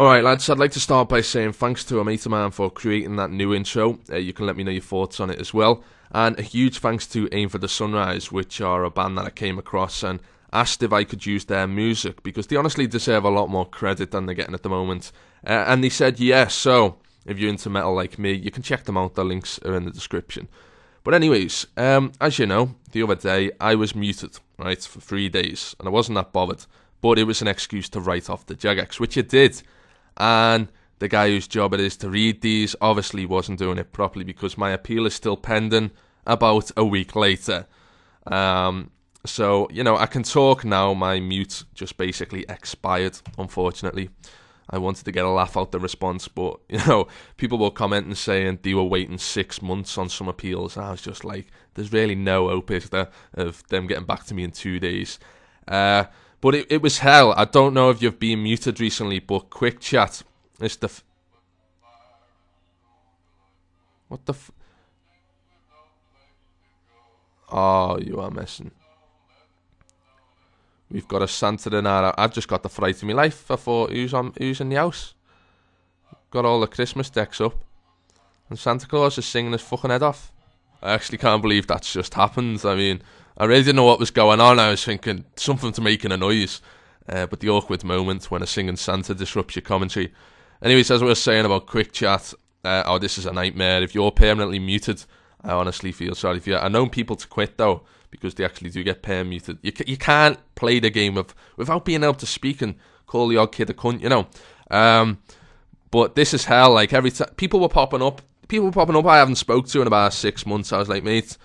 Alright lads, I'd like to start by saying thanks to a mate of mine for creating that new intro. You can let me know your thoughts on it as well. And a huge thanks to Aim for the Sunrise, which are a band that I came across and asked if I could use their music, because they honestly deserve a lot more credit than they're getting at the moment. And they said yes, so if you're into metal like me, you can check them out, the links are in the description. But anyways, as you know, the other day I was muted, right, for 3 days, and I wasn't that bothered, but it was an excuse to write off the Jagex, which it did. And the guy whose job it is to read these obviously wasn't doing it properly, because my appeal is still pending about a week later. So, you know, I can talk now. My mute just basically expired, unfortunately. I wanted to get a laugh out the response, but, you know, people were commenting saying they were waiting 6 months on some appeals. And I was just like, there's really no hope, is there, of them getting back to me in 2 days. But it was hell. I don't know if you've been muted recently, but quick chat is the... What the Oh, you are messing. We've got a Santa tonight. I've just got the fright of my life. I thought, who's in the house? Got all the Christmas decks up, and Santa Claus is singing his fucking head off. I actually can't believe that's just happened. I mean, I really didn't know what was going on. I was thinking something to making a noise, but the awkward moment when a singing Santa disrupts your commentary. Anyways, as I was saying about quick chat, this is a nightmare. If you're permanently muted, I honestly feel sorry for you. I've known people to quit though, because they actually do get muted. You can't play the game without being able to speak and call the odd kid a cunt, you know. But this is hell. Like, every time people were popping up I haven't spoke to in about 6 months. I was like, mate,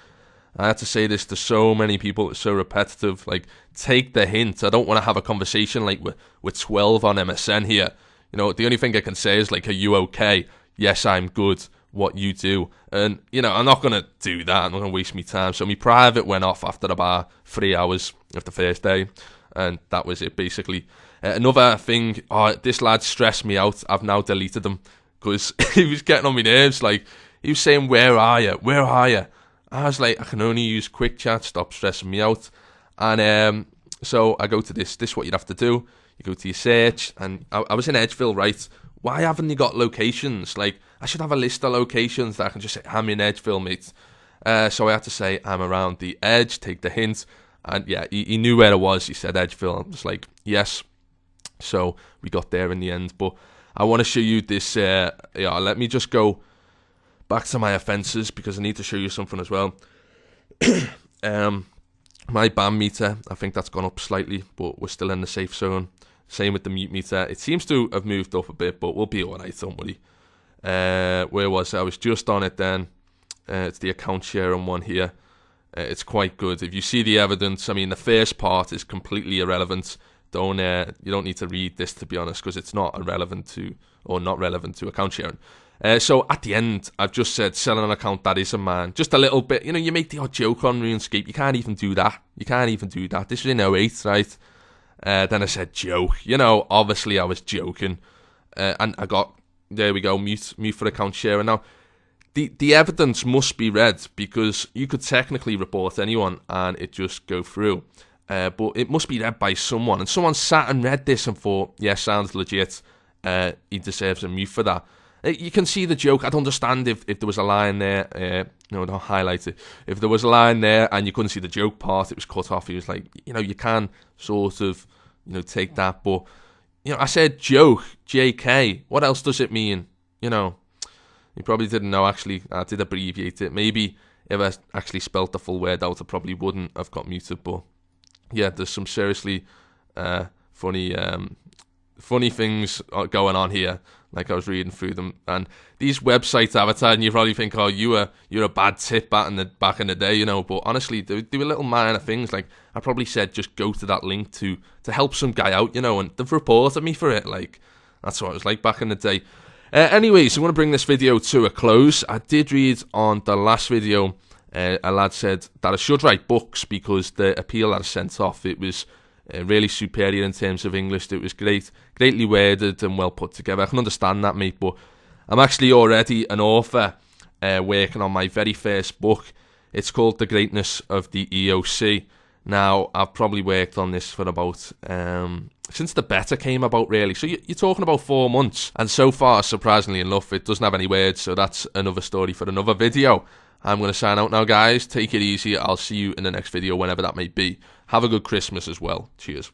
I had to say this to so many people. It's so repetitive. Like, take the hint. I don't want to have a conversation like with 12 on MSN here. You know, the only thing I can say is like, are you okay? Yes, I'm good. What you do? And, you know, I'm not going to do that. I'm not going to waste my time. So my private went off after about 3 hours of the first day. And that was it, basically. Another thing, this lad stressed me out. I've now deleted him, because he was getting on my nerves. Like, he was saying, where are you? Where are you? I was like, I can only use quick chat. Stop stressing me out. And so I go to this. This is what you'd have to do. You go to your search. And I was in Edgeville, right? Why haven't you got locations? Like, I should have a list of locations that I can just say, I'm in Edgeville, mate. So I had to say, I'm around the edge, take the hint. And yeah, he knew where it was. He said Edgeville. I'm just like, yes. So we got there in the end. But I want to show you this. Let me just go back to my offences, because I need to show you something as well. My band meter, I think that's gone up slightly, but we're still in the safe zone. Same with the mute meter. It seems to have moved up a bit, but we'll be alright, don't worry. Where was I? I was just on it then. It's the account sharing one here. It's quite good. If you see the evidence, I mean, the first part is completely irrelevant. You don't need to read this, to be honest, because it's not relevant to account sharing. So at the end, I've just said selling an account that isn't mine. Just a little bit. You know, you make the odd joke on RuneScape. You can't even do that. This was in 08, right? Then I said joke. You know, obviously I was joking. And I got, there we go, mute for account sharing. Now, the evidence must be read, because you could technically report anyone and it just go through. But it must be read by someone. And someone sat and read this and thought, yeah, sounds legit. He deserves a mute for that. You can see the joke. I'd understand if there was a line there. No, don't highlight it. If there was a line there and you couldn't see the joke part, it was cut off. He was like, you know, you can sort of, you know, take that. But, you know, I said joke, JK. What else does it mean? You know, you probably didn't know, actually. I did abbreviate it. Maybe if I actually spelt the full word out, I probably wouldn't have got muted. But, yeah, there's some seriously funny things going on here. Like, I was reading through them, and these websites advertising, you probably think, oh, you're a bad tit back in the day, you know. But honestly, they were little minor things. Like, I probably said just go to that link to help some guy out, you know, and they've reported me for it. Like, that's what it was like back in the day. Anyways, I'm going to bring this video to a close. I did read on the last video, a lad said that I should write books because the appeal that I sent off, it was really superior in terms of English. It was greatly worded and well put together. I can understand that, mate, but I'm actually already an author working on my very first book. It's called The Greatness of the EOC. Now, I've probably worked on this for about, since the beta came about, really. So you're talking about 4 months. And so far, surprisingly enough, it doesn't have any words. So that's another story for another video. I'm going to sign out now, guys. Take it easy. I'll see you in the next video, whenever that may be. Have a good Christmas as well. Cheers.